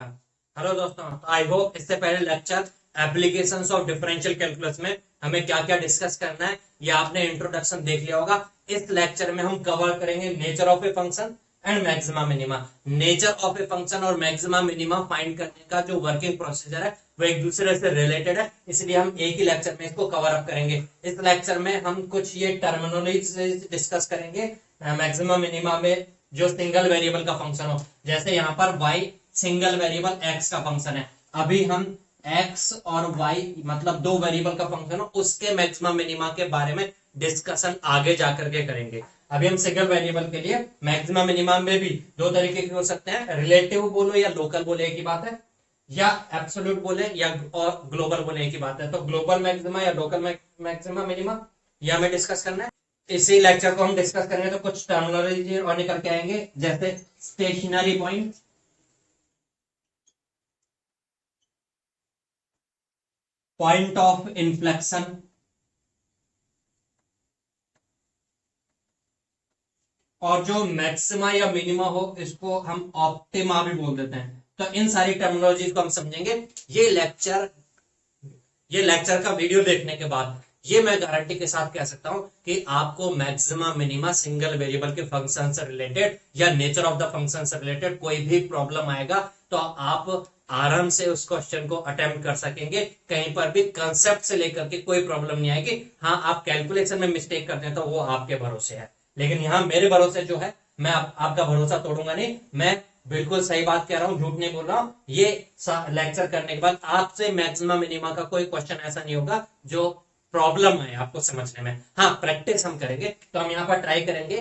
Hello दोस्तों, तो I hope इससे पहले lecture applications of differential calculus में हमें क्या क्या डिस्कस करना है ये आपने इंट्रोडक्शन देख लिया होगा। इस लेक्चर में हम कवर करेंगे nature of a function and maxima minima. Nature of a function और मैक्सिमा मिनिमा फाइंड करने का जो वर्किंग प्रोसीजर है वो एक दूसरे से रिलेटेड है, इसलिए हम एक ही लेक्चर में इसको कवर अप करेंगे। इस लेक्चर में हम कुछ ये टर्मिनोलॉजी डिस्कस करेंगे मैक्सिमा मिनिमा में, जो सिंगल वेरिएबल का फंक्शन हो। जैसे यहाँ पर y सिंगल वेरिएबल x का फंक्शन है, अभी हम x और y मतलब दो वेरिएबल का फंक्शन हो उसके मैक्सिमम मिनिमा के बारे में डिस्कशन आगे जाकर के करेंगे। अभी हम सिंगल वेरिएबल के लिए मैक्सिमम मिनिमा में भी दो तरीके के हो सकते हैं, रिलेटिव बोलो या लोकल बोले एक ही बात है, या एब्सोल्यूट बोले या और ग्लोबल बोले एक ही बात है। तो ग्लोबल मैक्सिमा या लोकल मैक्सिमा मिनिमा ये हमें डिस्कस करना है। इसी लेक्चर को हम डिस्कस करेंगे तो कुछ टर्मिनोलॉजी और निकल के आएंगे, जैसे stationary point, point of inflection, और जो मैक्सिमा या मिनिमा हो इसको हम ऑप्टिमा भी बोल देते हैं। तो इन सारी टर्मिनोलॉजी को हम समझेंगे। ये लेक्चर का वीडियो देखने के बाद ये मैं गारंटी के साथ कह सकता हूं कि आपको मैक्सिमा मिनिमा सिंगल वेरिएबल के फंक्शन से रिलेटेड या नेचर ऑफ द फंक्शन से रिलेटेड कोई भी प्रॉब्लम आएगा तो आप आराम से उस क्वेश्चन को अटेम्प्ट कर सकेंगे। कहीं पर भी कंसेप्ट से लेकर के कोई प्रॉब्लम नहीं आएगी। हाँ, आप कैलकुलेशन में मिस्टेक करते हैं तो वो आपके भरोसे है, लेकिन यहाँ मेरे भरोसे जो है मैं आपका भरोसा तोड़ूंगा नहीं। मैं बिल्कुल सही बात कह रहा हूं, झूठ नहीं बोल रहा हूं। ये लेक्चर करने के बाद आपसे मैक्सिमम मिनिमा का कोई क्वेश्चन ऐसा नहीं होगा जो प्रॉब्लम है आपको समझने में। हाँ, प्रैक्टिस हम करेंगे, तो हम यहाँ पर ट्राई करेंगे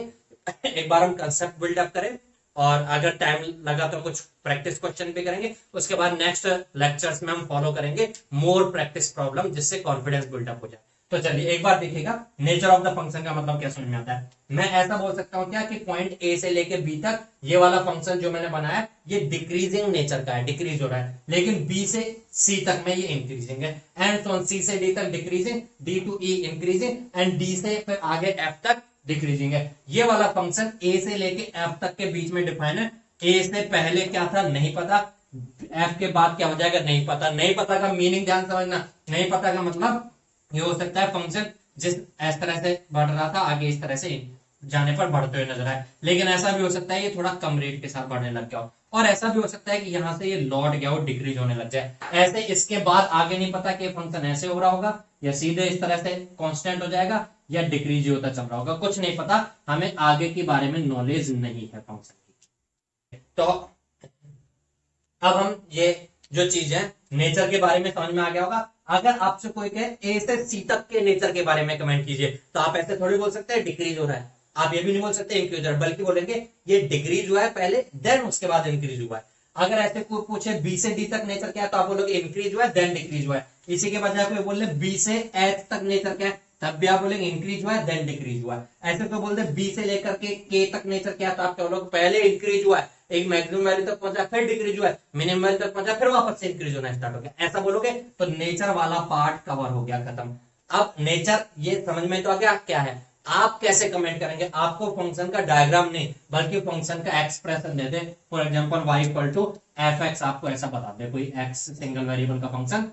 एक बार हम कंसेप्ट बिल्डअप करें, और अगर टाइम लगा तो कुछ प्रैक्टिस क्वेश्चन भी करेंगे। उसके बाद नेक्स्ट लेक्चर्स में हम फॉलो करेंगे मोर प्रैक्टिस प्रॉब्लम, जिससे कॉन्फिडेंस बिल्डअप हो जाए। तो चलिए एक बार देखिएगा नेचर ऑफ द फंक्शन का मतलब क्या समझ में आता है। मैं ऐसा बोल सकता हूं क्या कि पॉइंट ए से लेके बी तक ये वाला फंक्शन जो मैंने बनाया ये डिक्रीजिंग नेचर का है, डिक्रीज हो रहा है, लेकिन बी से सी तक में ये इंक्रीजिंग है, एंड फ्रॉम सी से डी तक decreasing, D to E increasing, and D से फिर आगे एफ तक डिक्रीजिंग है। ये वाला फंक्शन ए से लेके एफ तक के बीच में डिफाइन है। ए से पहले क्या था नहीं पता, एफ के बाद क्या हो जाएगा नहीं पता। नहीं पता का मीनिंग ध्यान समझना, नहीं पता का मतलब ये हो सकता है फंक्शन जिस इस तरह से बढ़ रहा था आगे इस तरह से जाने पर बढ़ते हुए नजर आए, लेकिन ऐसा भी हो सकता है ये थोड़ा कम रेट के साथ बढ़ने लग गया हो, और ऐसा भी हो सकता है कि यहां से ये लौट गया हो, डिक्रीज होने लग जाए। ऐसे इसके बाद आगे नहीं पता कि फंक्शन ऐसे हो रहा होगा या सीधे इस तरह से कांस्टेंट हो जाएगा या डिक्रीज होता चल रहा होगा, कुछ नहीं पता। हमें आगे के बारे में नॉलेज नहीं है फंक्शन की। तो अब हम ये जो चीज है नेचर के बारे में समझ में आ गया होगा। अगर आपसे कोई कहे ए से सी तक के नेचर के बारे में कमेंट कीजिए, तो आप ऐसे थोड़ी बोल सकते हैं डिक्रीज हो रहा है। आप ये भी नहीं बोल सकते इंक्रीज हो रहा है, बल्कि बोलेंगे ये डिक्रीज हुआ है पहले, देन उसके बाद इंक्रीज हुआ है। अगर ऐसे कोई पूछे बी से डी तक नेचर क्या है, तो आप बोलोगे इंक्रीज हुआ है देन डिक्रीज हुआ है। इसी के बजाय कोई बोल बी से एच तक नेचर क्या है, तब भी आप बोलेंगे इंक्रीज हुआ है देन डिक्रीज हुआ है। ऐसे कोई बोलते बी से लेकर के तक नेचर क्या है, तो आप क्या बोलोगे पहले इंक्रीज हुआ है, एक मैक्सिमम वैल्यू तक पहुंचा, फिर डिक्रीज हुआ है, मिनिमम वैल्यू तक पहुंचा, फिर वापस से इंक्रीज होना स्टार्ट हो गया। ऐसा बोलोगे तो नेचर वाला पार्ट कवर हो गया, खत्म। अब नेचर ये समझ में तो आ गया क्या है। आप कैसे कमेंट करेंगे, आपको फंक्शन का डायग्राम नहीं बल्कि फंक्शन का एक्सप्रेशन दे दे। For example y equal to F X, आपको ऐसा बता दे कोई x सिंगल वेरिएबल का फंक्शन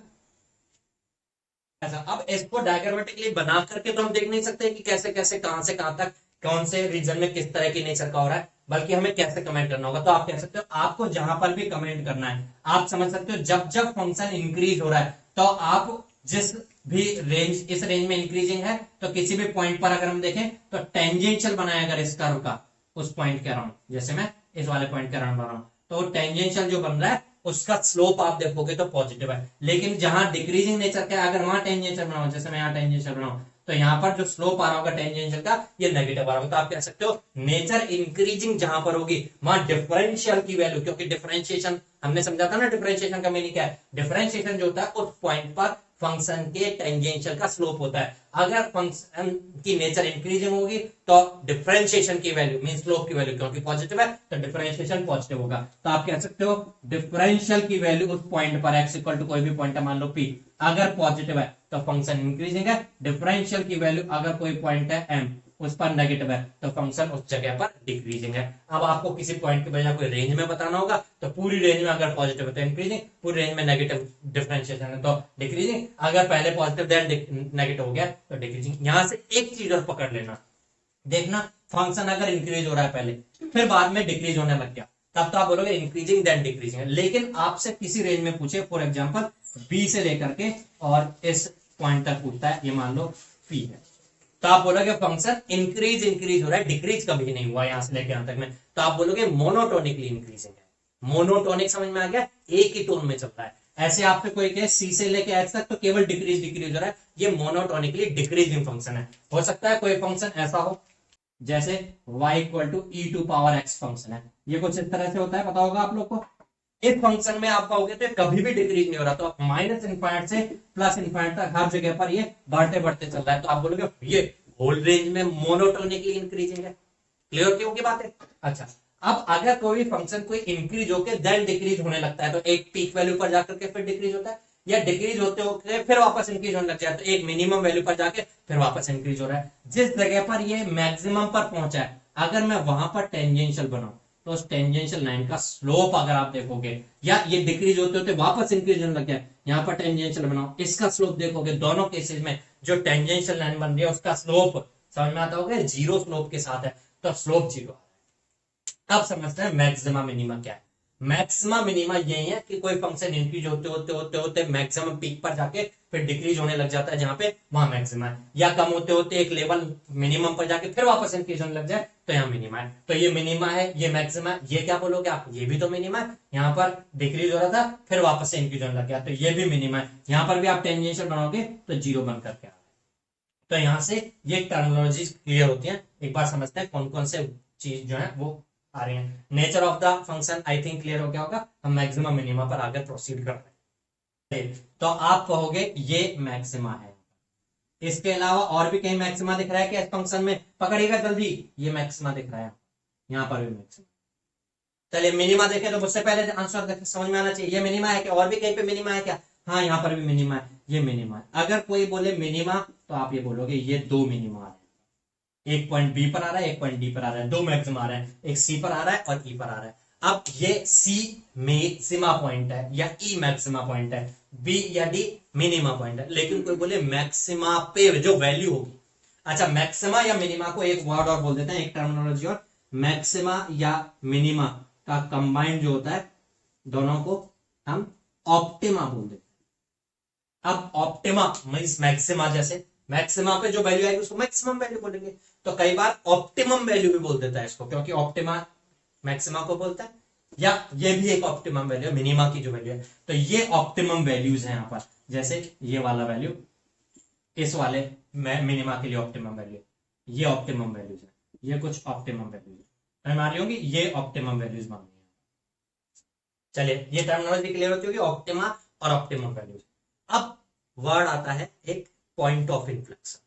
ऐसा। अब इसको डायग्रामेटिकली बना करके तो हम देख नहीं सकते कि कैसे कैसे कहां से कहां तक कौन से रीजन में किस तरह की नेचर का हो रहा है, बल्कि हमें कैसे कमेंट करना होगा। तो आप कह सकते हो आपको जहां पर भी कमेंट करना है आप समझ सकते हो जब जब फंक्शन इंक्रीज हो रहा है तो आप जिस भी रेंज, इस रेंज में इंक्रीजिंग है तो किसी भी पॉइंट पर अगर हम देखें तो टेंजेंशियल बनाया अगर इस कर्व का उस पॉइंट के अराउंड, जैसे मैं इस वाले पॉइंट के अराउंड बना रहा हूं, तो टेंजेंशियल जो बन रहा है उसका स्लोप आप देखोगे तो पॉजिटिव है। लेकिन जहां डिक्रीजिंग नेचर का है अगर वहां टेंजेंशियल बनाओ, जैसे मैं यहाँ टेंजेंशियल बनाऊं, तो यहाँ पर जो स्लोप आ रहा होगा टेंजेंशियल का ये नेगेटिव आ रहा होगा। तो आप कह सकते हो नेचर इंक्रीजिंग जहां पर होगी वहां डिफरेंशियल की वैल्यू, क्योंकि डिफरेंशिएशन हमने समझा था ना, डिफरेंशिएशन का मीनिंग क्या है, डिफरेंशिएशन जो होता है उस पॉइंट पर फंक्शन के टेंजेंशियल का स्लोप होता है। अगर फंक्शन की नेचर इंक्रीजिंग होगी तो डिफरेंशिएशन की वैल्यू मीन स्लोप की वैल्यू क्योंकि पॉजिटिव है तो डिफरेंशिएशन पॉजिटिव होगा। तो आप कह सकते हो डिफरेंशियल की वैल्यू उस पॉइंट पर x इक्वल टू कोई भी पॉइंट है मान लो p, अगर पॉजिटिव है तो फंक्शन इंक्रीजिंग है। डिफरेंशियल की वैल्यू अगर कोई पॉइंट है m उस पर नेगेटिव है तो फंक्शन उस जगह पर डिक्रीजिंग है। अब आपको किसी पॉइंट की बजाय कोई रेंज में बताना होगा तो पूरी रेंज में अगर पॉजिटिव है तो इंक्रीजिंग, पूरी रेंज में नेगेटिव डिफरेंशिएशन है तो डिक्रीजिंग, अगर पहले पॉजिटिव देन नेगेटिव हो गया तो डिक्रीजिंग। यहां से एक चीज और पकड़ लेना, देखना फंक्शन अगर इंक्रीज हो रहा है पहले फिर बाद में डिक्रीज होने लग गया तब तो आप बोलोगे इंक्रीजिंग देन डिक्रीजिंग है। लेकिन आपसे किसी रेंज में पूछे, फॉर एग्जांपल बी से लेकर के और इस पॉइंट तक पूछता है, ये मान लो पी है, तो आप बोलोगे फंक्शन इंक्रीज हो रहा है, डिक्रीज कभी नहीं हुआ यहां से लेकर यहां तक में, तो आप बोलोगे मोनोटोनिकली इंक्रीजिंग है। मोनोटोनिक समझ में आ गया, एक ही टोन में चलता है। ऐसे आपसे कोई कहे सी से लेके एच तक तो केवल डिक्रीज हो रहा है, ये मोनोटोनिकली डिक्रीजिंग फंक्शन है। हो सकता है कोई फंक्शन ऐसा हो जैसे y equal to E to power x function है, ये कुछ इस तरह से होता है, पता होगा आप लोग को। इस फंक्शन में आप कहोगे तो कभी भी डिक्रीज नहीं हो रहा, तो माइनस इनफाइनाइट से प्लस इनफाइनाइट तक हर जगह पर ये बढ़ते बढ़ते चल रहा है, तो आप बोलोगे ये होल रेंज में मोनोटोनिकली इंक्रीजिंग है। क्लियर क्यों की बात है? अच्छा, अब अगर कोई फंक्शन कोई इंक्रीज होकर देन डिक्रीज होने लगता है तो एक पीक वैल्यू पर जाकर के फिर डिक्रीज होता है, या डिक्रीज होते होते फिर वापस इंक्रीज होने लग जाए तो एक मिनिमम वैल्यू पर जाके फिर वापस इंक्रीज हो रहा है। जिस जगह पर ये मैक्सिमम पर पहुंचा है अगर मैं वहां पर टेंजेंशियल बनाऊं तो उस टेंजेंशियल लाइन का स्लोप अगर आप देखोगे, या ये डिक्रीज होते होते वापस इंक्रीज होने लग गया, यहाँ पर टेंजेंशियल बनाओ, इसका स्लोप देखोगे, दोनों केसेस में जो टेंजेंशियल लाइन बन रही है उसका स्लोप समझ में आता होगा जीरो स्लोप के साथ है, तो स्लोप जीरो। अब समझते हैं मैक्सिमा मिनिमा क्या है। मैक्सिमा मिनिमा यही है कि कोई फंक्शन इंक्रीज होते होते होते होते मैक्सिमम पीक पर जाके फिर डिक्रीज होने लग जाता है जहां पे वहां मैक्सिमा है, या कम होते होते एक लेवल मिनिमम पर जाके फिर वापस इंक्रीज होने लग जाए तो यहाँ मिनिमा है। तो ये मिनिमा है, ये मैक्सिमा है, ये क्या बोलोगे आप, ये भी तो मिनिमा है, यहाँ पर डिक्रीज हो रहा था फिर वापस से इंक्रीज होने लग गया तो ये भी मिनिमा है। यहाँ पर भी आप टेंजेंशियल बनाओगे तो जीरो बन करके आ रहा है। तो यहाँ से ये टर्मिनोलॉजी क्लियर होती है। एक बार समझते हैं कौन कौन से चीज जो है वो आ रही है। Nature of the function I think clear हो गया होगा। हम मैक्सिमम मिनिमा पर आगे प्रोसीड कर रहे हैं। तो आप कहोगे ये मैक्सिमा है, इसके अलावा और भी कहीं मैक्सिमा दिख रहा है क्या इस फंक्शन में? पकड़िएगा जल्दी, ये मैक्सिमा दिख रहा है, यहाँ पर भी मैक्सिमा। चलिए मिनिमा देखें तो मुझसे पहले आंसर देखें, समझ में आना चाहिए ये मिनिमा है क्या, और भी कहीं पे मिनिमा है क्या? हाँ यहाँ पर भी मिनिमा है, ये मिनिमा है। अगर कोई बोले मिनिमा तो आप ये बोलोगे ये दो मिनिमा है, एक पॉइंट बी पर आ रहा है एक पॉइंट डी पर आ रहा है, दो मैक्सिमा आ रहा है, एक सी पर आ रहा है और ई पर आ रहा है। अब ये सी मैक्सिमा पॉइंट है या ई मैक्सिमा पॉइंट है, बी या डी मिनिमा पॉइंट है। लेकिन कोई बोले मैक्सिमा पे जो वैल्यू होगी, अच्छा मैक्सिमा या मिनिमा को एक वर्ड और बोल देते हैं, एक टर्मिनोलॉजी और, मैक्सिमा या मिनिमा का कंबाइंड जो होता है दोनों को हम ऑप्टिमा बोल देते हैं। अब ऑप्टिमा मींस मैक्सिमा, जैसे मैक्सिमा पे जो वैल्यू आएगी उसको मैक्सिमम वैल्यू बोलेंगे, तो कई बार ऑप्टिमम वैल्यू भी बोल देता है इसको, क्योंकि ऑप्टिमा मैक्सिमा को बोलता है, या ये भी एक ऑप्टिमम वैल्यू है मिनिमा की जो वैल्यू है। तो ये ऑप्टिमम वैल्यूज है यहाँ पर, जैसे ये वाला वैल्यू इस वाले मिनिमा के लिए ऑप्टिमम वैल्यू, ये ऑप्टिमम वैल्यूज है, ये कुछ ऑप्टिमम वैल्यूज है हमारी होंगी, ये ऑप्टिमम वैल्यूज मान ली। चलिए ये टर्मिनोलॉजी क्लियर होती होगी, ऑप्टिमा और ऑप्टिमम वैल्यूज। अब वर्ड आता है एक पॉइंट ऑफ इन्फ्लेक्शन,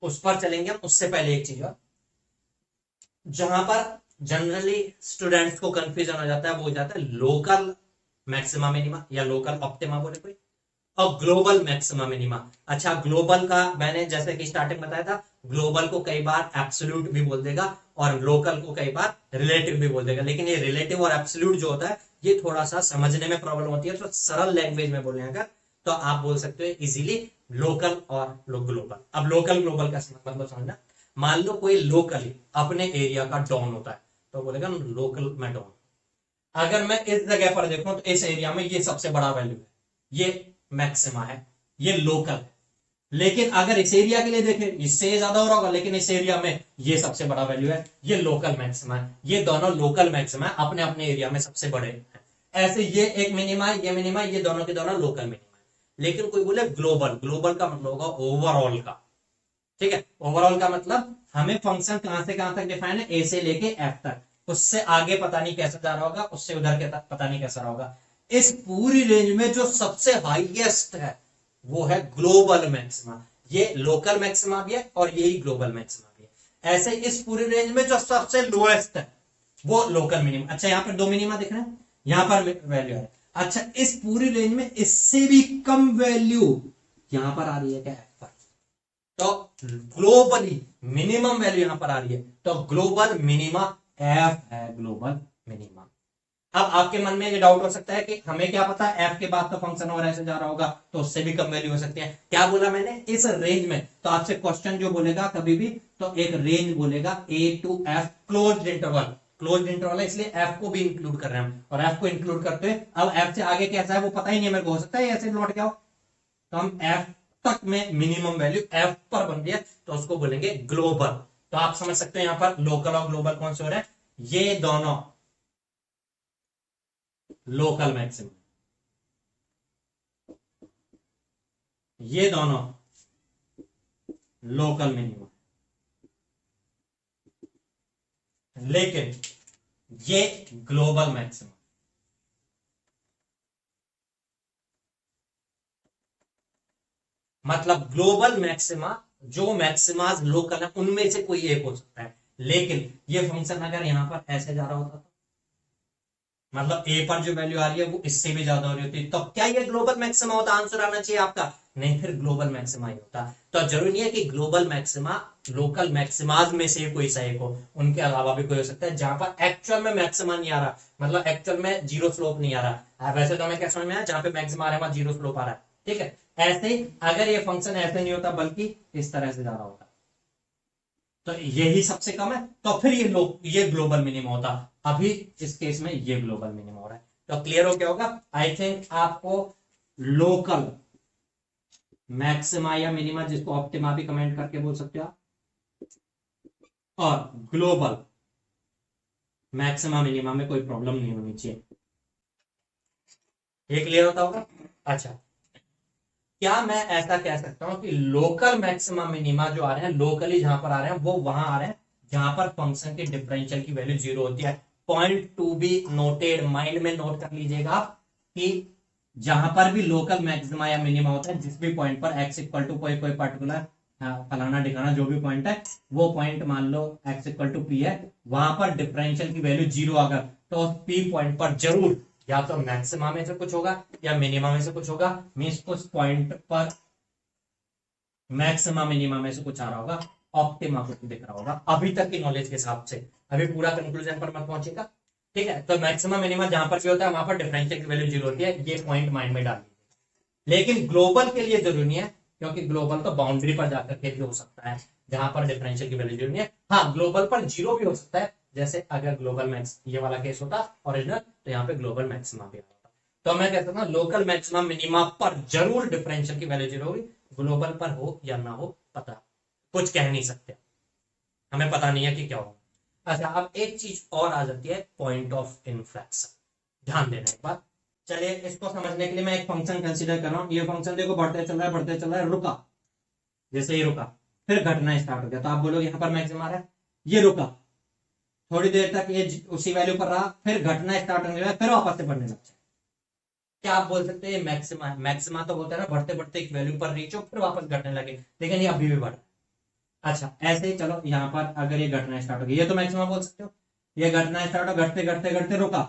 उस पर चलेंगे हम। उससे पहले एक चीज और, जहां पर जनरली स्टूडेंट्स को कंफ्यूजन हो जाता है, वो हो जाता है लोकल मैक्सिमा मिनिमा या लोकल ऑप्टिमा बोले कोई, और ग्लोबल मैक्सिमा मिनिमा। अच्छा ग्लोबल का मैंने जैसे कि स्टार्टिंग बताया था, ग्लोबल को कई बार एब्सोल्यूट भी बोल देगा और लोकल को कई बार रिलेटिव भी बोल देगा, लेकिन ये रिलेटिव और एब्सोल्यूट जो होता है ये थोड़ा सा समझने में प्रॉब्लम होती है, तो सरल लैंग्वेज में बोलने अगर तो आप बोल सकते हो इजीली लोकल और ग्लोबल। अब लोकल ग्लोबल का मतलब समझना, मान लो कोई लोकली अपने एरिया का डॉन होता है तो बोलेगा लोकल में डॉन। अगर मैं इस जगह पर देखूं तो इस एरिया में ये सबसे बड़ा वैल्यू है, ये मैक्सिमा है, ये लोकल है। लेकिन अगर इस एरिया के लिए देखें इससे ज्यादा हो रहा होगा, लेकिन इस एरिया में ये सबसे बड़ा वैल्यू है, ये लोकल मैक्सिमा है। ये दोनों लोकल मैक्सिमा है, अपने अपने एरिया में सबसे बड़े हैं। ऐसे ये एक मिनिमा है, ये मिनिमा, ये दोनों के दोनों लोकल मिनिमा है। लेकिन कोई बोले ग्लोबल, ग्लोबल का मतलब होगा ओवरऑल का, ठीक है। ओवरऑल का मतलब हमें फंक्शन कहां से कहां तक डिफाइन है, ए से लेके एफ तक, उससे आगे पता नहीं कैसे जा रहा होगा, उससे उधर के तक पता नहीं कैसा रहा होगा। इस पूरी रेंज में जो सबसे हाईएस्ट है वो है ग्लोबल मैक्सिमा। ये लोकल मैक्सिमा भी है और यही ग्लोबल मैक्सिमा भी है। ऐसे इस पूरी रेंज में जो सबसे लोएस्ट है वो लोकल मिनिमा। अच्छा यहाँ पर दो मिनिमा दिख रहे हैं, यहाँ पर वैल्यू है। अच्छा इस पूरी रेंज में इससे भी कम वैल्यू यहां पर आ रही है क्या, एफ पर, तो ग्लोबली मिनिमम वैल्यू यहां पर आ रही है, तो ग्लोबल मिनिमा एफ है, ग्लोबल मिनिमा। अब आपके मन में ये डाउट हो सकता है कि हमें क्या पता एफ के बाद तो फंक्शन और ऐसे जा रहा होगा, तो उससे भी कम वैल्यू हो सकती है। क्या बोला मैंने, इस रेंज में। तो आपसे क्वेश्चन जो बोलेगा कभी भी, तो एक रेंज बोलेगा A to F, closed interval, closed interval है इसलिए एफ को भी इंक्लूड कर रहे हैं हम, और एफ को इंक्लूड करते हुए अब एफ से आगे कैसा है वो पता ही नहीं है मेरे को, हो सकता है ऐसे लौट गया हो, तो हम एफ तक में मिनिमम वैल्यू एफ पर बन गया तो उसको बोलेंगे ग्लोबल। तो आप समझ सकते हैं यहां पर लोकल और ग्लोबल कौन से हो रहे हैं, ये दोनों लोकल मैक्सिमम, ये दोनों लोकल मिनिमम, लेकिन ये ग्लोबल मैक्सिमम। मतलब ग्लोबल मैक्सिमा, जो मैक्सिमाज लोकल है उनमें से कोई एक हो सकता है, लेकिन ये फंक्शन अगर यहां पर ऐसे जा रहा होता तो मतलब ए पर जो वैल्यू आ रही है वो इससे भी ज्यादा हो रही होती, तो क्या ये ग्लोबल मैक्सिमा होता, आंसर आना चाहिए आपका, नहीं, फिर ग्लोबल मैक्सिमा ही होता। तो जरूरी नहीं है कि ग्लोबल मैक्सिमा लोकल मैक्सिमाज में से कोई सा एक हो, उनके अलावा भी कोई हो सकता है जहां पर एक्चुअल में मैक्सिमा नहीं आ रहा, मतलब एक्चुअल में जीरो स्लोप नहीं आ रहा। वैसे तो हमें क्या समझ में आया, जहां पे मैक्सिमा आ रहा है वहां जीरो स्लोप आ रहा है, ठीक है। ऐसे ही अगर ये फंक्शन ऐसे नहीं होता बल्कि इस तरह से जा रहा होता तो यही सबसे कम है, तो फिर ये ग्लोबल मिनिमम होता। अभी इस केस में ये ग्लोबल मिनिमम हो रहा है, तो क्लियर हो क्या होगा। आई थिंक आपको लोकल मैक्सिमा या मिनिमा, जिसको ऑप्टिमा भी कमेंट करके बोल सकते हो आप, और ग्लोबल मैक्सिमा मिनिमा में कोई प्रॉब्लम नहीं होनी चाहिए, ये क्लियर होता होगा। अच्छा, क्या मैं ऐसा कह सकता हूं कि लोकल मैक्सिमा मिनिमा जो आ रहे हैं, लोकली जहां पर आ रहे हैं वो वहां आ रहे हैं जहां पर फंक्शन के डिफरेंशियल की वैल्यू जीरो होती है। Point to be noted, mind में नोट कर लीजिएगा आप कि जहां पर भी लोकल मैक्सिमा या मिनिमा होता है, जिस भी पॉइंट पर एक्स इक्वल टू कोई पर्टिकुलर फलाना ठिकाना जो भी पॉइंट है, वो पॉइंट मान लो एक्स इक्वल टू पी है, वहां पर डिफरेंशियल की वैल्यू जीरो अगर, तो पी पॉइंट पर जरूर या तो मैक्सिमा में से कुछ होगा या मिनिमा में से कुछ होगा, मींस उस पॉइंट पर मैक्सिमा मिनिमा में से कुछ आ रहा होगा, ऑप्टिमा कुछ दिख रहा होगा, अभी तक की नॉलेज के हिसाब से। अभी पूरा कंक्लूजन पर मत पहुंचेगा, ठीक है। तो मैक्सिमा मिनिमा जहां पर भी होता है वहां पर डिफरेंशियल की वैल्यू जीरो होती है, ये पॉइंट माइंड में डालिए। लेकिन ग्लोबल के लिए जरूरी नहीं है, क्योंकि ग्लोबल तो बाउंड्री पर जाकर के भी हो सकता है जहां पर डिफरेंशियल की वैल्यू जीरो नहीं है। हाँ, ग्लोबल पर जीरो भी हो सकता है, जैसे अगर ग्लोबल मैक्स ये वाला केस होता ओरिजिनल, तो यहाँ पे ग्लोबल मैक्सिमा भी आता। तो मैं कहता हूँ लोकल मैक्सिमा मिनिमा पर जरूर डिफरेंशियल की वैल्यू जीरो होगी, ग्लोबल पर हो या ना हो पता कुछ कह नहीं सकते, हमें पता नहीं है कि क्या होगा। अच्छा, अब एक चीज और आ जाती है, पॉइंट ऑफ इन्फ्लेक्शन। ध्यान देना एक बात, चलिए इसको समझने के लिए मैं एक फंक्शन कंसीडर कर रहा हूं। ये फंक्शन देखो बढ़ते चल रहा है, बढ़ते चल रहा है, रुका, जैसे ये रुका फिर घटना स्टार्ट हो गया, तो आप बोलोगे यहाँ पर मैक्सिमा आ रहा है, ये रुका थोड़ी देर तक ये उसी वैल्यू पर रहा, फिर घटना स्टार्ट होने लगा, फिर वापस से बढ़ने लगता है। क्या आप बोल सकते हैं मैक्सिमा है? मैक्सिमा तो बोलते हैं ना बढ़ते बढ़ते एक वैल्यू पर रीच हो फिर वापस घटने लगे, लेकिन ये अभी भी बढ़ रहा है। अच्छा, ऐसे ही चलो यहाँ पर अगर ये घटना स्टार्ट हो गई, ये तो मैक्सिमा बोल सकते हो, ये घटना स्टार्ट हो, घटते घटते घटते रुका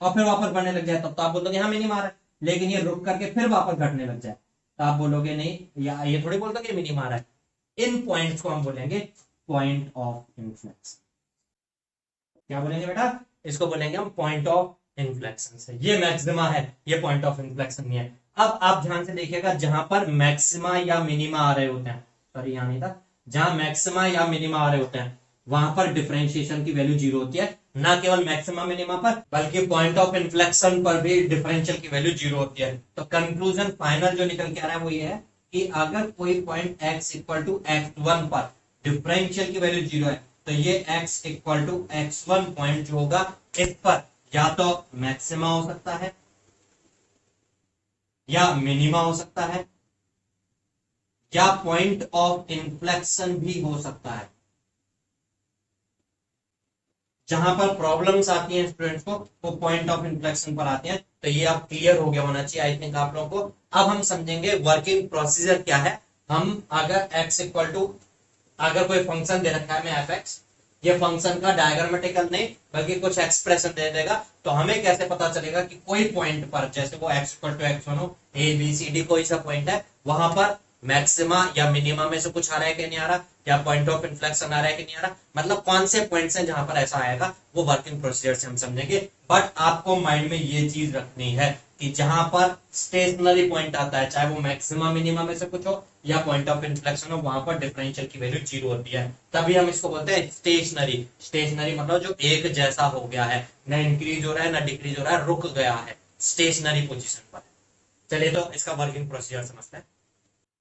और फिर वापस बढ़ने लग जाए, तब तो आप बोलोगे हाँ मिनिमा आ रहा है। लेकिन ये रुक करके फिर वापस घटने लग जाए, तो आप बोलोगे नहीं, या ये थोड़ी बोल दो कि मिनिमा आ रहा है। इन पॉइंट्स को हम बोलेंगे पॉइंट ऑफ इन्फ्लेक्शन। क्या बोलेंगे बेटा, इसको बोलेंगे हम पॉइंट ऑफ इन्फ्लेक्शन से। ये मैक्सिमा है, ये पॉइंट ऑफ इन्फ्लेक्शन नहीं है। अब आप ध्यान से देखिएगा, जहां पर मैक्सिमा या मिनिमा आ रहे होते हैं, सॉरी यहां नहीं था, जहां मैक्सिमा या मिनिमा आ रहे होते हैं वहां पर डिफरेंशिएशन की वैल्यू जीरो होती है, ना केवल मैक्सिमा मिनिमा पर बल्कि पॉइंट ऑफ इन्फ्लेक्शन पर भी डिफरेंशियल की वैल्यू जीरो होती है। तो कंक्लूजन फाइनल जो निकल के आ रहा है वो ये है कि अगर कोई point x equal to x1 पर डिफरेंशियल की वैल्यू जीरो है, तो ये x equal to x1 point जो होगा इस पर या तो मैक्सिमा हो सकता है या मिनिमा हो सकता है या पॉइंट ऑफ इन्फ्लेक्शन भी हो सकता है। जहां पर प्रॉब्लम्स आती हैं स्टूडेंट्स को वो पॉइंट ऑफ इन्फ्लेक्शन पर आती हैं। तो ये आप क्लियर हो गया होना चाहिए आई थिंक आप लोगों को। अब हम समझेंगे वर्किंग प्रोसीजर क्या है। हम अगर x इक्वल टू, अगर कोई फंक्शन दे रखा है मैं fx, ये फंक्शन का डायग्रामेटिकल नहीं बल्कि कुछ एक्सप्रेशन दे देगा, तो हमें कैसे पता चलेगा कि कोई पॉइंट पर, जैसे वो x इक्वल टू x1 हो, a b c d कोई सा पॉइंट है, वहां पर मैक्सिमा या मिनिमा में से कुछ आ रहा है कि नहीं आ रहा, या पॉइंट ऑफ इन्फ्लेक्शन आ रहा है कि नहीं आ रहा, मतलब कौन से पॉइंट्स हैं जहां पर ऐसा आएगा, वो वर्किंग प्रोसीजर से हम समझेंगे। बट आपको माइंड में ये चीज रखनी है कि जहां पर स्टेशनरी पॉइंट आता है, चाहे वो मैक्सिमा मिनिमा में से कुछ हो या पॉइंट ऑफ इन्फ्लेक्शन हो, वहां पर डिफरेंशियल की वैल्यू जीरो होती है, तभी हम इसको बोलते हैं स्टेशनरी। स्टेशनरी मतलब जो एक जैसा हो गया है, ना इंक्रीज हो रहा है ना डिक्रीज हो रहा है, रुक गया है, स्टेशनरी पोजीशन पर। चलिए तो इसका वर्किंग प्रोसीजर समझते हैं।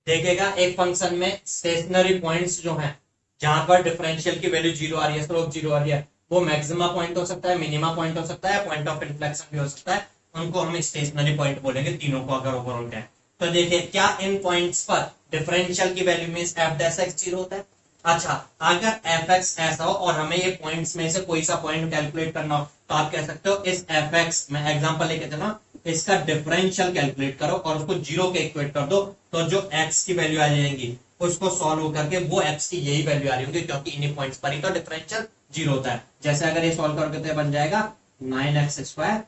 देखिएगा एक फंक्शन में स्टेशनरी पॉइंट्स जो हैं, जहां पर डिफरेंशियल की वैल्यू जीरो आ रही है, स्लोप जीरो आ रही है, वो मैक्सिमा पॉइंट हो सकता है, मिनिमा पॉइंट हो सकता है, पॉइंट ऑफ इन्फ्लेक्शन भी हो सकता है, उनको हम स्टेशनरी पॉइंट बोलेंगे, तीनों को अगर ओवरऑल कहें तो। देखिए क्या इन पॉइंट्स पर डिफरेंशियल की value means F dash x zero होता है। अच्छा, अगर एफ एक्स ऐसा हो और हमें ये पॉइंट्स में से कोई सा पॉइंट कैलकुलेट करना हो, तो आप कह सकते हो इस एफ एक्स में एग्जाम्पल लेके चलो, इसका डिफरेंशियल कैलकुलेट करो और उसको जीरो के इक्वेट कर दो, तो जो x की वैल्यू आ जाएंगी उसको सॉल्व करके वो x की यही वैल्यू आ रही होगी, क्योंकि इन्हीं पॉइंट्स पर ही तो डिफरेंशियल जीरो होता है। जैसे अगर ये सॉल्व करके तो बन जाएगा 9x²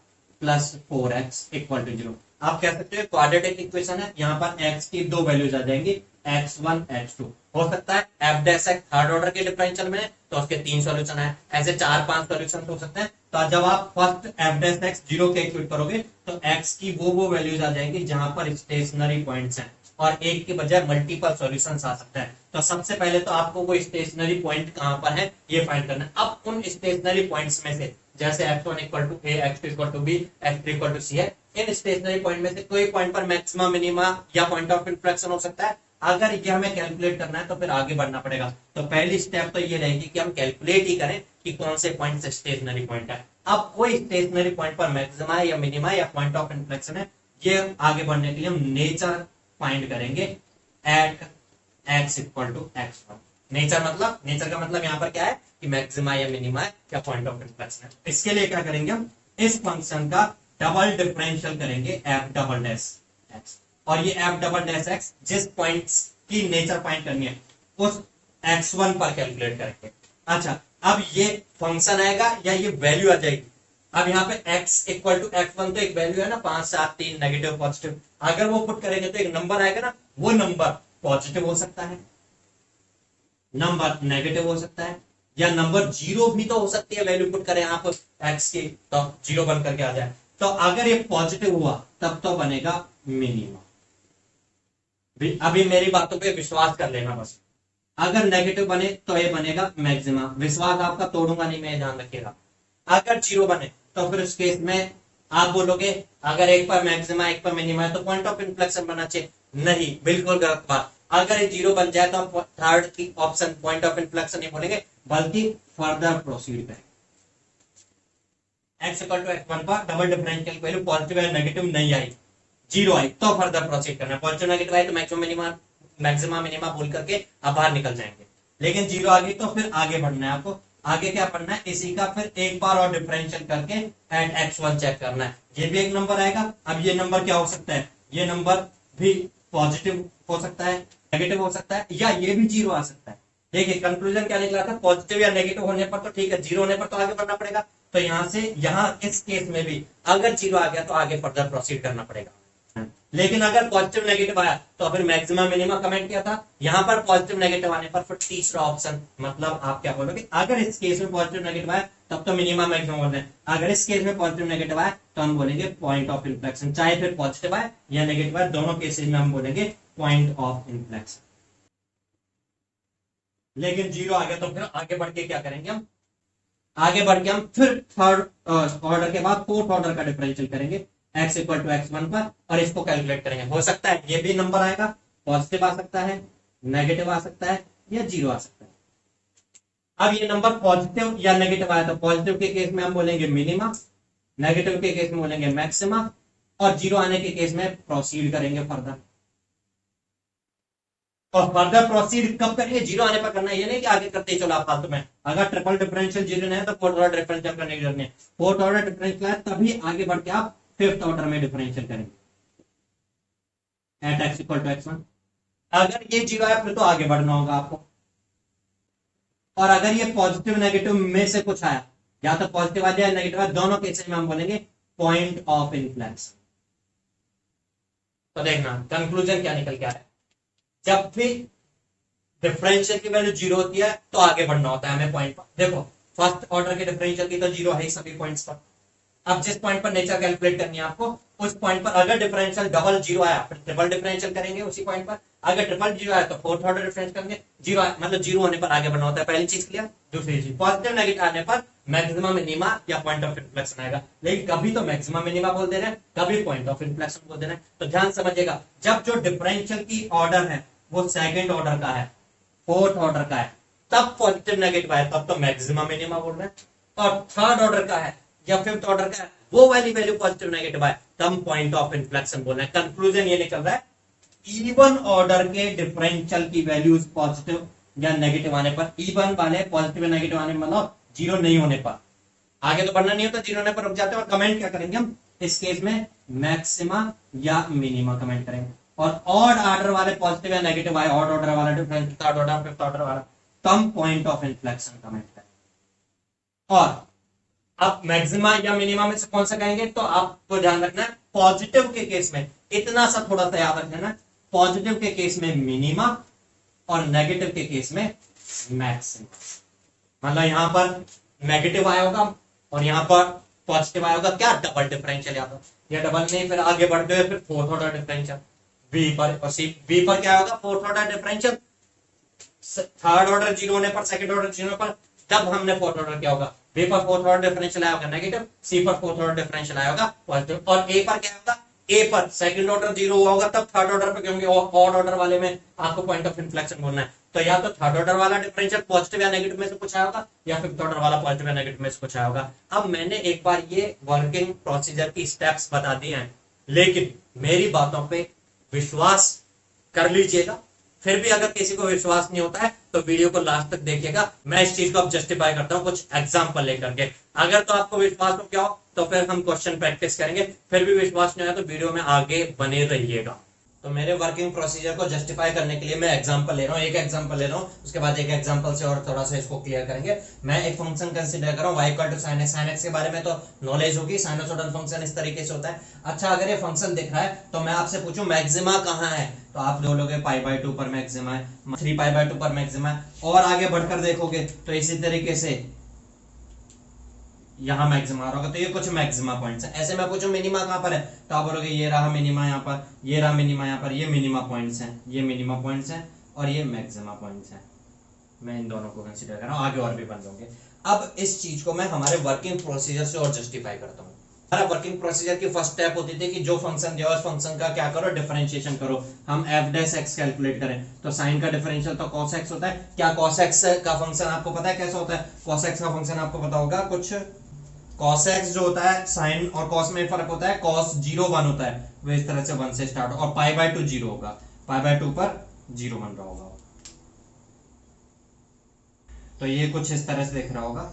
plus 4x equal to zero. आप कह सकते हो क्वाड्रेटिक इक्वेशन है, यहाँ पर x की दो वैल्यूज आ जाएंगी, x1 x2। हो सकता है F dash x third order के डिफरेंशियल में तो उसके 3 सॉल्यूशन है, ऐसे 4-5 सॉल्यूशन हो सकते हैं। तो जब आप first F dash x zero के इक्वेट करोगे तो x की वो वैल्यूज आ जाएंगी जहां पर स्टेशनरी पॉइंट्स हैं, और एक के बजाय मल्टीपल सॉल्यूशंस आ सकते हैं। तो सबसे पहले तो आपको वो स्टेशनरी पॉइंट कहां पर है ये फाइंड करना है। अब उन स्टेशनरी पॉइंट्स में से, जैसे x1 equal to a, x2 equal to b, x3 equal to c है, इन स्टेशनरी पॉइंट में से कोई पॉइंट पर मैक्सिमम मिनिमा या पॉइंट ऑफ इन्फ्लेक्शन हो सकता है। अगर ये हमें कैलकुलेट करना है तो फिर आगे बढ़ना पड़ेगा। तो पहली स्टेप तो ये रहेगी कि हम कैलकुलेट ही करें कि कौन से पॉइंट से स्टेशनरी पॉइंट है। अब कोई स्टेशनरी पॉइंट पर मैक्सिमा है या मिनिमा या पॉइंट ऑफ इन्फ्लेक्शन है, ये आगे बढ़ने के लिए हम नेचर फाइंड करेंगे at x equal to x1। Nature का मतलब यहाँ पर क्या है कि मैक्सिमा या मिनिमा है या पॉइंट ऑफ इन्फ्लेक्शन है। इसके लिए क्या करेंगे हम, इस फंक्शन का डबल डिफरेंशियल करेंगे f डबल डैश x, और ये f डबल डैश x जिस पॉइंट की नेचर फाइंड करनी है उस x1 पर कैलकुलेट करेंगे। अच्छा, अब ये फंक्शन आएगा या ये वैल्यू आ जाएगी। अब यहाँ पे x इक्वल टू x1 तो एक वैल्यू है ना, 5 7 3 नेगेटिव पॉजिटिव, अगर वो पुट करेंगे तो एक नंबर आएगा ना, वो नंबर पॉजिटिव हो सकता है, नंबर नेगेटिव हो सकता है, या नंबर जीरो भी तो हो सकती है। वैल्यू पुट करें आप x की तो जीरो बन करके आ जाए। तो अगर ये पॉजिटिव हुआ तब तो बनेगा मिनिमम। अभी मेरी बातों पे विश्वास कर लेना बस। अगर नेगेटिव बने तो ये बनेगा मैक्सिमा, विश्वास आपका तोड़ूंगा नहीं मैं, ध्यान रखिएगा। अगर जीरो बने तो फिर उस केस में आप बोलोगे अगर एक पर मैक्सिमा एक पर मिनिमा है तो पॉइंट ऑफ इन्फ्लेक्शन बनना चाहिए, नहीं, बिल्कुल गलत बात। अगर ये जीरो बन जाए तो हम थर्ड की ऑप्शन पॉइंट ऑफ इन्फ्लेक्शन नहीं बोलेंगे, बल्कि फर्दर प्रोसीड करेंगे। x इक्वल टू x1 पर डबल डिफरेंशियल वैल्यू पॉजिटिव या नेगेटिव नहीं आई, जीरो आई, तो फर्दर प्रोसीड करना है। पॉजिटिव नेगेटिव आई तो मैक्सिमा मिनिमा बोल करके आप बाहर निकल जाएंगे, लेकिन जीरो आ गई तो फिर आगे बढ़ना है आपको। आगे क्या पढ़ना है, इसी का फिर एक बार और डिफरेंशियल करके एट x1 चेक करना है। ये भी एक नंबर आएगा। अब ये नंबर क्या हो सकता है, ये नंबर भी पॉजिटिव हो सकता है, नेगेटिव हो सकता है, या ये भी जीरो आ सकता है। देखिए कंक्लूजन क्या निकला था, पॉजिटिव या नेगेटिव होने पर तो ठीक है, जीरो होने पर तो आगे बढ़ना पड़ेगा। तो यहां से यहां इस केस में भी अगर जीरो आ गया तो आगे फर्दर प्रोसीड करना पड़ेगा। लेकिन अगर पॉजिटिव नेगेटिव आया तो फिर मैक्सिमम मिनिमम कमेंट किया था, यहां पर पॉजिटिव नेगेटिव आने पर फिर तीसरा ऑप्शन, मतलब आप क्या बोलोगे, अगर इस केस में पॉजिटिव नेगेटिव आया तब तो मिनिमम मैक्सिमम बोलते हैं, अगर इस केस में पॉजिटिव नेगेटिव आया तो हम बोलेंगे पॉइंट ऑफ इन्फ्लेक्शन। चाहे फिर पॉजिटिव आए या नेगेटिव आए, दोनों केसेस में हम बोलेंगे पॉइंट ऑफ इन्फ्लेक्शन। लेकिन जीरो आ गया तो फिर आगे बढ़ के क्या करेंगे, हम आगे बढ़ के हम फिर थर्ड ऑर्डर के बाद फोर्थ ऑर्डर का डिफरेंशियल करेंगे x इक्वल टू x1 पर, और इसको कैलकुलेट करेंगे। हो सकता है ये भी नंबर आएगा, पॉजिटिव आ सकता है, नेगेटिव आ सकता है, या जीरो आ सकता है। अब ये नंबर पॉजिटिव या नेगेटिव आया तो पॉजिटिव के केस में हम बोलेंगे मिनिमा, नेगेटिव के केस में बोलेंगे मैक्सिमा, और जीरो आने के केस में प्रोसीड करेंगे फर्दर। और फर्दर प्रोसीड कब करेंगे, जीरो आने पर करना है, ये नहीं कि आगे करते ही चलो आप फालतू में। अगर ट्रिपल डिफरेंशियल जीरो नहीं है तो फोर्थ ऑर्डर डिफरेंशियल करने की जरूरत नहीं है। फोर्थ ऑर्डर डिफरेंशियल है तभी आगे बढ़ के आप फिफ्थ ऑर्डर में डिफरेंशियल करेंगे at x equal to x1। अगर ये जीरो है फिर तो आगे बढ़ना होगा आपको। और अगर ये पॉजिटिव नेगेटिव में से कुछ आया, या तो पॉजिटिव आ जाए नेगेटिव आया, दोनों केसेस में हम बोलेंगे पॉइंट ऑफ इन्फ्लेक्शन। तो देखना कंक्लूजन क्या निकल के आ रहा है। जब भी डिफरेंशियल की वैल्यू जीरो होती है तो आगे बढ़ना होता है हमें पॉइंट पर। देखो फर्स्ट ऑर्डर के डिफरेंशियल की तो जीरो है ही सभी पॉइंट्स पर। अब जिस पॉइंट पर नेचर कैलकुलेट करनी है आपको, उस पॉइंट पर अगर डिफरेंशियल डबल जीरो आया फिर ट्रिपल डिफरेंशियल करेंगे उसी पॉइंट पर। अगर ट्रिपल जीरो आया तो फोर्थ ऑर्डर डिफरेंस करेंगे। जीरो मतलब जीरो होने पर आगे बढ़ना होता है, पहली चीज क्लियर। दूसरी चीज पॉजिटिव नेगेटिव आने पर मैक्सिमम मिनिमा या पॉइंट ऑफ इन्फ्लेक्शन आएगा, लेकिन कभी तो मैक्सिमम मिनिमा बोल दे रहे हैं, कभी पॉइंट ऑफ इन्फ्लेक्शन बोल दे रहे हैं। तो ध्यान समझिएगा, जब जो डिफरेंशियल की ऑर्डर है वो सेकंड ऑर्डर का है, फोर्थ ऑर्डर का है, तब पॉजिटिव नेगेटिव आए तब तो मैक्सिमम मिनिमा बोल रहे हैं। और थर्ड ऑर्डर का है या फिफ्थ ऑर्डर का है, वो वाली वैल्यू पॉजिटिव नेगेटिव आए तब पॉइंट ऑफ इन्फ्लेक्शन बोल रहे हैं। कंक्लूजन ये निकल रहा है, इवन ऑर्डर के डिफरेंशियल की वैल्यूज पॉजिटिव या नेगेटिव आने पर, इवन वाले पॉजिटिव या नेगेटिव आने मतलब जीरो नहीं होने पर, आगे तो बढ़ना नहीं होता, जीरो होने पर रुक जाते हैं। और कमेंट क्या करेंगे हम इस केस में, मैक्सिमा या मिनिमा कमेंट करेंगे। और ऑड ऑर्डर वाले पॉजिटिव या नेगेटिव आए, ऑड ऑर्डर वाला difference, third order fifth order वाला, तब पॉइंट ऑफ इन्फ्लेक्शन कमेंट करेंगे। और आप मैक्सिमा या मिनिमा में से कौन सा कहेंगे, तो आपको ध्यान रखना है पॉजिटिव के केस में इतना सा थोड़ा सा याद रखना, पॉजिटिव के केस में मिनिमा और नेगेटिव के केस में मैक्सिमा। मतलब यहां पर नेगेटिव आया होगा और यहां पर पॉजिटिव आया होगा, क्या डबल डिफरेंशियल या डबल नहीं, फिर आगे बढ़ते हुए फिर फोर्थ ऑर्डर डिफरेंशियल बी पर, और सी बी पर क्या होगा fourth order differential, third order zero होने पर, सेकंड ऑर्डर जीरो पर, तब हमने फोर्थ ऑर्डर क्या होगा, बी पर फोर्थ ऑर्डर डिफरेंशियल आया होगा नेगेटिव, सी पर फोर्थ ऑर्डर डिफरेंशियल आया होगा पॉजिटिव, और ए पर क्या होगा, ए पर सेकंड ऑर्डर जीरो हुआ होगा तब थर्ड ऑर्डर पे, क्योंकि ऑड ऑर्डर वाले में आपको पॉइंट ऑफ इन्फ्लेक्शन बोलना है। तो या तो थर्ड ऑर्डर वाला डिफरेंशियल पॉजिटिव या नेगेटिव में से कुछ आया होगा, या फिफ्थ ऑर्डर वाला पॉजिटिव या नेगेटिव में से कुछ आया होगा। अब मैंने एक बार ये वर्किंग प्रोसीजर की स्टेप्स बता दिए हैं, लेकिन मेरी बातों पे विश्वास कर लीजिएगा। फिर भी अगर किसी को विश्वास नहीं होता है तो वीडियो को लास्ट तक देखिएगा, मैं इस चीज को अब जस्टिफाई करता हूं कुछ एग्जांपल लेकर के। अगर तो आपको विश्वास हो क्या हो तो फिर हम क्वेश्चन प्रैक्टिस करेंगे, फिर भी विश्वास नहीं आया तो वीडियो में आगे बने रहिएगा। तो मेरे वर्किंग प्रोसीजर को जस्टिफाई करने के लिए मैं एग्जांपल ले रहा हूं, एक एग्जांपल ले रहा हूं, उसके बाद एक एग्जांपल से और थोड़ा सा इसको क्लियर करेंगे। मैं एक फंक्शन कंसीडर कर रहा हूं y equal to sin x। sin x के बारे में तो नॉलेज होगी, साइनसोइडल फंक्शन इस तरीके से होता है। अच्छा अगर ये फंक्शन दिख रहा है तो मैं आपसे पूछूं मैक्सिमा कहां है, तो आप बोलोगे π/2 पर मैक्सिमा है, 3π/2 पर मैक्सिमा है, और आगे बढ़कर देखोगे तो इसी तरीके से यहाँ मैक्सिमा आ रहा होगा। तो ये कुछ मैक्सिमा पॉइंट्स हैं। ऐसे मैं पूछूं मिनिमा कहां पर है, तो आप बोलोगे ये रहा मिनिमा यहाँ पर, ये रहा मिनिमा यहाँ पर, ये मिनिमा पॉइंट्स हैं, ये मिनिमा पॉइंट्स हैं और ये मैक्सिमा पॉइंट्स हैं। मैं इन दोनों को कंसीडर कर रहा हूँ, आगे और भी बन जाएंगे। अब इस चीज को मैं हमारे वर्किंग प्रोसीजर से और जस्टिफाई करता हूँ। हमारा वर्किंग प्रोसीजर की फर्स्ट स्टेप होती थी कि जो फंक्शन दिया उस फंक्शन का क्या करो, डिफरेंशिएशन करो। हम f' कैलकुलेट करें तो साइन का डिफरेंशियल तो cos x होता है। क्या cos x का फंक्शन आपको पता है कैसा होता है? cos x का फंक्शन आपको पता होगा कुछ, cos x जो होता है साइन और cos में फर्क होता है, cos 0 1 होता है, वो इस तरह से 1 से स्टार्ट, और π/2 0 होगा, π/2 पर 0 बन रहा होगा। तो ये कुछ इस तरह से दिख रहा होगा,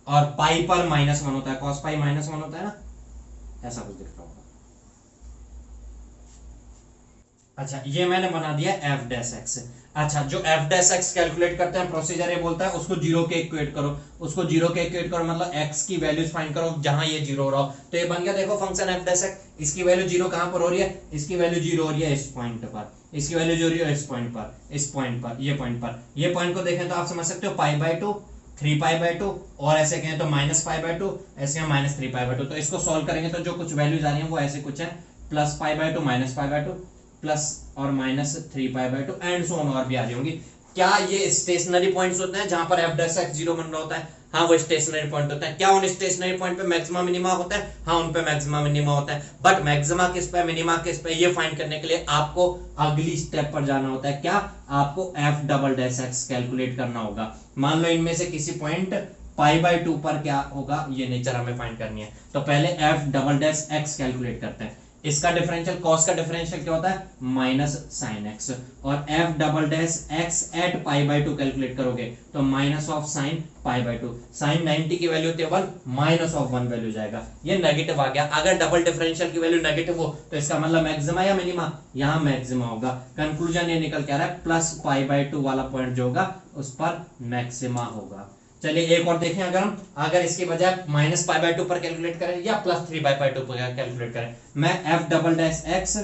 और पाई पर -1 होता है, cos पाई -1 होता है ना, ऐसा कुछ दिख रहा होगा। अच्छा ये मैंने बना दिया f'(x). अच्छा जो f'(x) कैलकुलेट करते हैं प्रोसीजर ये बोलता है उसको 0 के इक्वेट करो, उसको 0 के इक्वेट करो मतलब x की वैल्यूज फाइंड करो जहां ये 0 हो रहा हो। तो ये बन गया देखो फंक्शन f'(x), इसकी वैल्यू 0 कहां पर हो रही है, इसकी वैल्यू 0 हो रही है इस पॉइंट पर, इसकी वैल्यू जो हो रही है इस पॉइंट पर, इस पॉइंट पर, ये पॉइंट पर। ये पॉइंट को देखें तो आप समझ सकते हो π/2, 3π/2, और ऐसे कहें तो -π/2, ऐसे हम -3π/2। तो इसको सॉल्व करेंगे तो जो कुछ वैल्यूज आ रही हैं वो ऐसे कुछ है, +π/2, -π/2, प्लस और -3π/2 एंड सो ऑन, और भी आ रही होंगी। क्या ये स्टेशनरी पॉइंट्स होते हैं जहां पर f'(x) 0 बन रहा होता है? हाँ वो स्टेशनरी पॉइंट होता है। क्या उन स्टेशनरी पॉइंट पे मैक्सिमा मिनिमा होता है? हाँ उन पे मैक्सिमा मिनिमा होता है। बट मैक्सिमा किस पे, मिनिमा किस पे, ये फाइंड करने के लिए आपको अगली स्टेप पर जाना होता है। क्या? आपको f'(x) कैलकुलेट करना होगा। मान लो इनमें से किसी पॉइंट π/2 पर क्या होगा, ये नेचर हमें फाइंड करनी है। तो पहले f'(x) कैलकुलेट करते हैं। इसका डिफरेंशियल, cos का डिफरेंशियल क्या होता है, -sin x, और f'(x) एट π/2 कैलकुलेट करोगे तो -sin π/2, sin 90 की वैल्यू होती है 1, -1 वैल्यू जाएगा, ये नेगेटिव आ गया। अगर डबल डिफरेंशियल की वैल्यू नेगेटिव हो तो इसका मतलब मैक्सिमा या मिनिमा, यहाँ मैक्सिमा होगा। कंक्लूजन ये निकल के आ रहा है +π/2 वाला पॉइंट जो होगा उस पर मैक्सिमा होगा। चलिए एक और देखें, अगर इसके बजाय -π/2 पर कैलकुलेट करें या +3π/2 पर कैलकुलेट करें, मैं f'(x)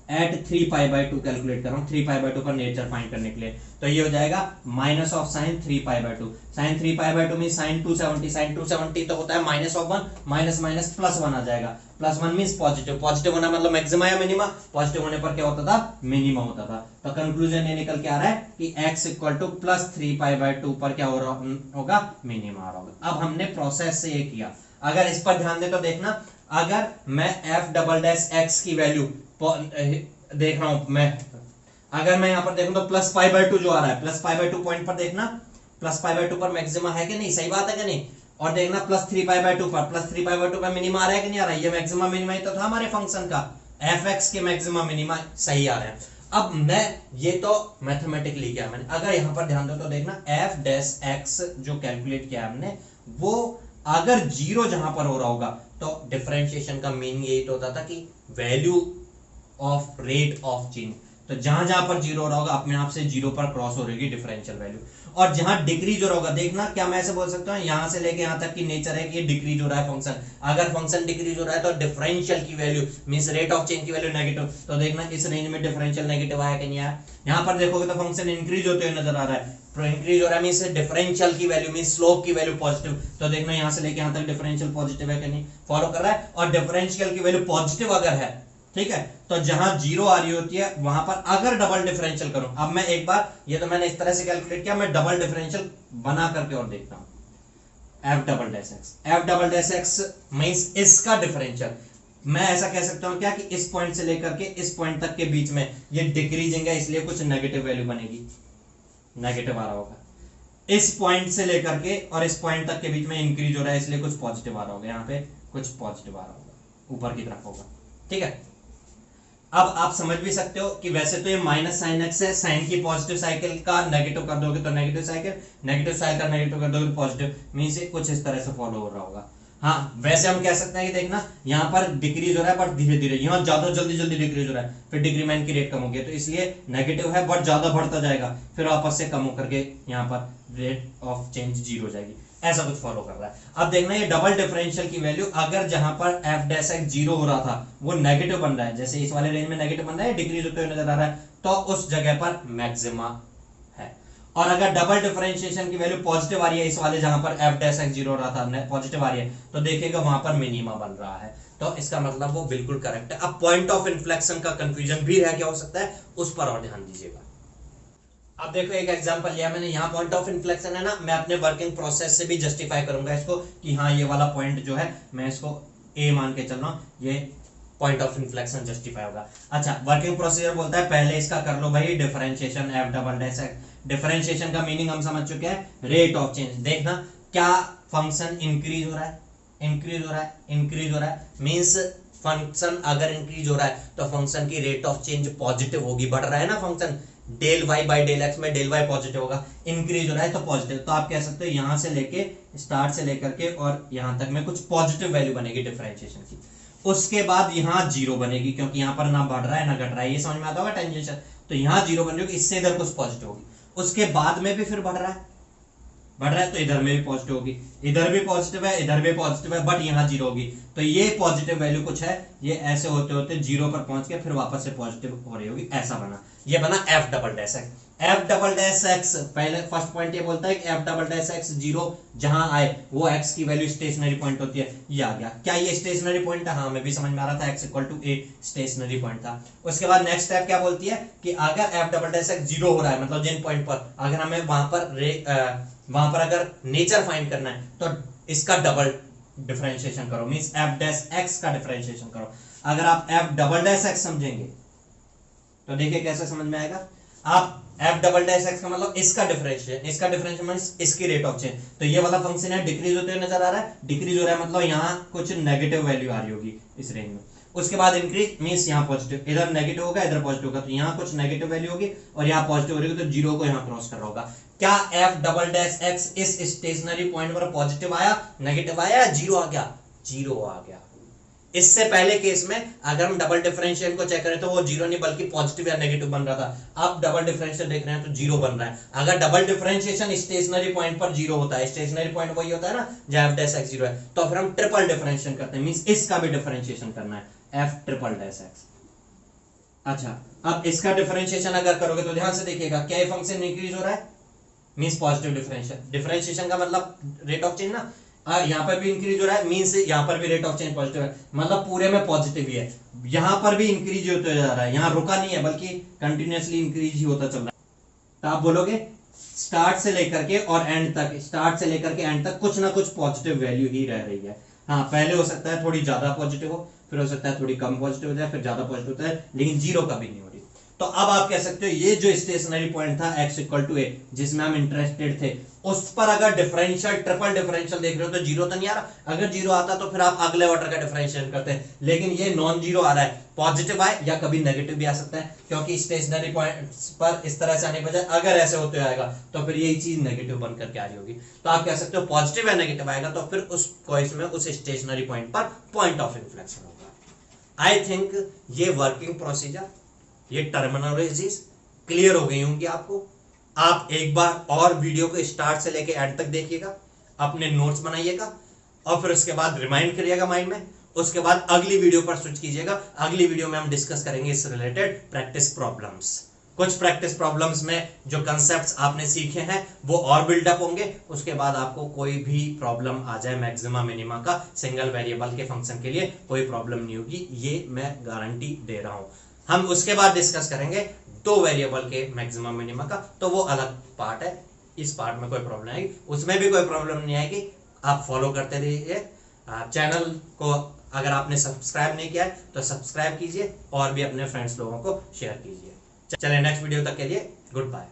एट 3π/2 कैलकुलेट कर रहा हूँ, 3π/2 पर नेचर फाइंड करने के लिए। तो ये हो जाएगा माइनस ऑफ साइन 3π/2, साइन 3π/2 में साइन 270, साइन 270 तो होता है minus of 1, minus minus plus 1 आ जाएगा, प्लस 1 मींस पॉजिटिव, पॉजिटिव होना मतलब मैक्सिमा या मिनिमा, पॉजिटिव होने पर क्या होता था, मिनिमा होता था। तो कंक्लूजन ये निकल के आ रहा है कि x इक्वल टू प्लस 3π/2 पर क्या हो रहा होगा, मिनिमा आ रहा होगा। अब हमने प्रोसेस से ये किया, अगर इस पर ध्यान दे तो देखना, अगर मैं f डबल डैश x की वैल्यू देख रहा हूं मैं, अगर मैं यहां पर देखूं तो प्लस π/2 जो आ रहा है, प्लस π/2 पॉइंट पर देखना, प्लस π/2 पर मैक्सिमा है कि नहीं, सही बात है कि नहीं, और देखना प्लस 3π/2 पर, प्लस 3π/2 पर मिनिमा आ रहा है कि नहीं आ रहा है, ये मैक्सिमा मिनिमा ही तो था हमारे फंक्शन का, fx के मैक्सिमा मिनिमा सही आ रहे हैं। अब मैं ये तो मैथमेटिकली किया मैंने, अगर यहां पर ध्यान दो तो देखना f डैश x जो कैलकुलेट किया हमने, वो अगर जीरो जहां पर हो रहा होगा तो डिफरेंशिएशन का मीनिंग यही तो होता था कि value of rate of change, तो जहां जहां पर जीरो हो रहा होगा अपने आप से जीरो पर क्रॉस हो रहेगी डिफरेंशियल वैल्यू, और जहां डिक्रीज हो रहा होगा, देखना क्या मैं ऐसे बोल सकता हूं, यहां से लेके यहां तक की नेचर है कि ये डिक्रीज हो रहा है फंक्शन, अगर फंक्शन डिक्रीज हो रहा है तो डिफरेंशियल की value means rate of change की वैल्यू नेगेटिव, तो देखना इस रेंज में डिफरेंशियल नेगेटिव आया कि नहीं आया, यहां पर देखोगे तो फंक्शन इंक्रीज होते हुए नजर आ रहा है, इंक्रीज हो रहा है मींस डिफरेंशियल की वैल्यू मींस स्लोप की वैल्यू पॉजिटिव, तो देखना यहां से लेके यहां तक डिफरेंशियल पॉजिटिव है कि नहीं, फॉलो कर रहा है, और डिफरेंशियल की वैल्यू पॉजिटिव अगर है, ठीक है, तो जहां जीरो आ रही होती है वहां पर अगर डबल डिफरेंशियल करूं, अब मैं एक बार, ये तो मैंने इस तरह से कैलकुलेट किया, मैं डबल डिफरेंशियल बना करके और देखता हूं, f double dash x, f double dash x means इसका डिफरेंशियल, मैं ऐसा कह सकता हूं क्या कि इस पॉइंट से लेकर के इस पॉइंट तक के बीच में ये डिक्रीजिंग है, इसलिए कुछ नेगेटिव वैल्यू बनेगी, नेगेटिव आ रहा होगा, इस पॉइंट से लेकर के और इस पॉइंट तक के बीच में इंक्रीज हो रहा है इसलिए कुछ पॉजिटिव आ रहा होगा, यहाँ पे कुछ पॉजिटिव आ रहा होगा, ऊपर की तरफ होगा, ठीक है। अब आप समझ भी सकते हो कि वैसे तो ये माइनस साइन एक्स है, साइन की पॉजिटिव साइकिल का नेगेटिव कर दोगे तो नेगेटिव साइकिल, नेगेटिव साइकिल का नेगेटिव कर दोगे तो पॉजिटिव, मींस कुछ इस तरह से फॉलो हो रहा होगा। हाँ वैसे हम कह सकते हैं कि देखना यहाँ पर डिक्रीज हो रहा है बट धीरे धीरे, यहाँ ज्यादा जल्दी जल्दी डिक्रीज हो रहा है, फिर डिक्रीमेंट की रेट कम हो गई, तो इसलिए नेगेटिव है बट ज्यादा बढ़ता जाएगा, फिर वापस से कम होकर के यहाँ पर रेट ऑफ चेंज जीरो हो जाएगी, ऐसा कुछ फॉलो कर रहा है। अब देखना ये डबल डिफरेंशियल की वैल्यू अगर जहां पर f डैश x जीरो हो रहा था वो नेगेटिव बन रहा है, जैसे इस वाले रेंज में नेगेटिव बन रहा है, डिक्रीज होते हुए नजर आ रहा है, तो उस जगह पर मैक्सिमा है। और अगर डबल डिफरेंशिएशन की वैल्यू पॉजिटिव आ रही है, इस वाले जहां पर f डैश x जीरो हो रहा था पॉजिटिव आ रही है, तो देखिएगा वहां पर मिनिमा बन रहा है, तो इसका मतलब वो बिल्कुल करेक्ट है। अब पॉइंट ऑफ इन्फ्लेक्शन का कंफ्यूजन भी रह क्या हो सकता है, उस पर और ध्यान दीजिएगा। अब देखो एक एग्जांपल लिया मैंने, यहाँ पॉइंट ऑफ इन्फ्लेक्शन है ना, मैं अपने वर्किंग प्रोसेस से भी जस्टिफाई करूंगा इसको कि हाँ ये वाला पॉइंट जो है मैं इसको ए मान के चल रहा हूँ, ये पॉइंट ऑफ इन्फ्लेक्शन जस्टिफाई होगा। अच्छा वर्किंग प्रोसीजर बोलता है पहले इसका कर लो भाई differentiation F double dash x, differentiation का मीनिंग हम समझ चुके हैं, रेट ऑफ चेंज, देखना क्या फंक्शन इंक्रीज हो रहा है, इंक्रीज हो रहा है, इंक्रीज हो रहा है, मींस फंक्शन अगर इंक्रीज हो रहा है तो फंक्शन की रेट ऑफ चेंज पॉजिटिव होगी, बढ़ रहा है ना function, del Y by del X में डेल वाई पॉजिटिव होगा, इंक्रीज हो रहा है तो पॉजिटिव, तो आप कह सकते हो यहां से लेके स्टार्ट से लेकर के और यहां तक में कुछ पॉजिटिव वैल्यू बनेगी डिफरेंशिएशन की, उसके बाद यहां जीरो बनेगी क्योंकि यहां पर ना बढ़ रहा है ना घट रहा है, ये समझ में आता होगा टेंजेंशियल, तो यहां जीरो बन रही होगी, इससे इधर कुछ पॉजिटिव होगी, उसके बाद में भी फिर बढ़ रहा है, बढ़ रहा है तो इधर में भी पॉजिटिव होगी, इधर भी पॉजिटिव है इधर भी पॉजिटिव है बट यहाँ जीरो होगी, तो ये पॉजिटिव वैल्यू कुछ है, ये ऐसे होते होते जीरो पर पहुंच के फिर वापस से पॉजिटिव हो रही होगी, ऐसा बना, ये बना F double dash x. F double dash x पहले फर्स्ट पॉइंट ये बोलता है कि F double dash x zero जहां आए वो एक्स की वैल्यू स्टेशनरी पॉइंट होती है, ये आ गया, क्या ये स्टेशनरी पॉइंट था, हाँ मैं भी समझ में आ रहा था, X equal to A stationary point था। उसके बाद नेक्स्ट स्टेप क्या बोलती है कि अगर F double dash x zero हो रहा है मतलब जिन पॉइंट पर अगर हमें वहां पर अगर नेचर फाइंड करना है तो इसका डबल डिफरेंशिएशन करो, मींस एफ डैश एक्स का डिफरेंशिएशन करो। अगर आप एफ डबल डैश एक्स समझेंगे तो देखिए कैसे समझ में आएगा, आप एफ डबल डैश एक्स का मतलब इसका डिफरेंशिएशन, इसका डिफरेंशिएशन मींस इसकी रेट ऑफ चेंज, तो ये वाला फंक्शन है डिक्रीज होते हुए नजर आ रहा है, डिक्रीज हो रहा है मतलब यहाँ कुछ नेगेटिव वैल्यू आ रही होगी इस रेंज में, उसके बाद इंक्रीज मींस यहाँ पॉजिटिव, इधर नेगेटिव होगा इधर पॉजिटिव होगा, तो यहाँ कुछ नेगेटिव वैल्यू होगी और यहाँ पॉजिटिव हो रही होगी, तो जीरो को यहाँ क्रॉस कर रहा होगा। क्या एफ डबल डैश एक्स इस स्टेशनरी पॉइंट पर पॉजिटिव आया, नेगेटिव आया, जीरो आ गया, जीरो आ गया। इससे पहले केस में अगर हम डबल डिफरेंशियल को चेक करें तो वो जीरो नहीं बल्कि पॉजिटिव या नेगेटिव बन रहा था, अब डबल डिफरेंशियल देख रहे हैं तो जीरो बन रहा है। अगर डबल डिफरेंशिएशन स्टेशनरी पॉइंट पर जीरो होता है, स्टेशनरी पॉइंट वही होता है ना जहां एफ डैश एक्स जीरो है, तो फिर हम ट्रिपल डिफरेंशिएशन करते हैं, मींस इसका भी डिफरेंशिएशन करना है, एफ ट्रिपल डैश एक्स, अच्छा, अब इसका डिफरेंशिएशन अगर करोगे तो ध्यान से देखिएगा, क्या ये फंक्शन इंक्रीज हो रहा है, मींस पॉजिटिव डिफरेंशियल। डिफरेंशिएशन का मतलब रेट ऑफ चेंज ना, यहाँ पर भी इंक्रीज हो रहा है, मींस यहाँ पर भी रेट ऑफ चेंज पॉजिटिव है, मतलब पूरे में पॉजिटिव ही है। यहाँ पर भी इंक्रीज होता जा रहा है, यहाँ रुका नहीं है बल्कि कंटिन्यूअसली इंक्रीज ही होता चल रहा है। तो आप बोलोगे स्टार्ट से लेकर के और एंड तक, स्टार्ट से लेकर के एंड तक कुछ ना कुछ पॉजिटिव वैल्यू ही रह रही है। हाँ, पहले हो सकता है थोड़ी ज्यादा पॉजिटिव हो, फिर हो सकता है थोड़ी कम पॉजिटिव हो जाए, फिर ज्यादा पॉजिटिव होता है, लेकिन जीरो कभी नहीं हो रही। तो अब आप कह सकते हो ये जो स्टेशनरी पॉइंट था x इक्वल टू ए, जिसमें हम इंटरेस्टेड थे, उस पर अगर डिफरेंशियल, ट्रिपल डिफरेंशियल देख रहे हो तो जीरो तो नहीं आ रहा। अगर जीरो आता तो फिर आप अगले ऑर्डर का डिफरेंशियल करते हैं, लेकिन ये नॉन जीरो आ रहा है। पॉजिटिव आए या कभी नेगेटिव भी आ सकता है, क्योंकि स्टेशनरी पॉइंट्स पर इस तरह से आने के बजाय अगर ऐसे होते आएगा तो फिर यही चीज नेगेटिव बन करके आ रही होगी। तो आप कह सकते हो पॉजिटिव या नेगेटिव आएगा तो फिर उस केस में उस स्टेशनरी पॉइंट पर पॉइंट ऑफ इन्फ्लेक्शन होगा। आई थिंक ये वर्किंग प्रोसीजर, ये टर्मिनोलॉजीज क्लियर हो गई होंगी आपको। आप एक बार और वीडियो को स्टार्ट से लेके एंड तक देखिएगा, अपने नोट्स बनाइएगा और फिर उसके बाद रिमाइंड करिएगा माइंड में। उसके बाद अगली वीडियो पर स्विच कीजिएगा। अगली वीडियो में हम डिस्कस करेंगे इस रिलेटेड प्रैक्टिस प्रॉब्लम्स। कुछ प्रैक्टिस प्रॉब्लम्स में जो कंसेप्ट्स आपने सीखे हैं वो और बिल्डअप होंगे। उसके बाद आपको कोई भी प्रॉब्लम आ जाए मैक्सिमा मिनिमा का सिंगल वेरिएबल के फंक्शन के लिए कोई प्रॉब्लम नहीं होगी, ये मैं गारंटी दे रहा हूं। हम उसके बाद डिस्कस करेंगे दो वेरिएबल के मैक्सिमम मिनिमा का, तो वो अलग पार्ट है। इस पार्ट में कोई प्रॉब्लम आएगी, उसमें भी कोई प्रॉब्लम नहीं आएगी। आप फॉलो करते रहिए चैनल को। अगर आपने सब्सक्राइब नहीं किया है तो सब्सक्राइब कीजिए और भी अपने फ्रेंड्स लोगों को शेयर कीजिए। चलिए नेक्स्ट वीडियो तक के लिए गुड बाय।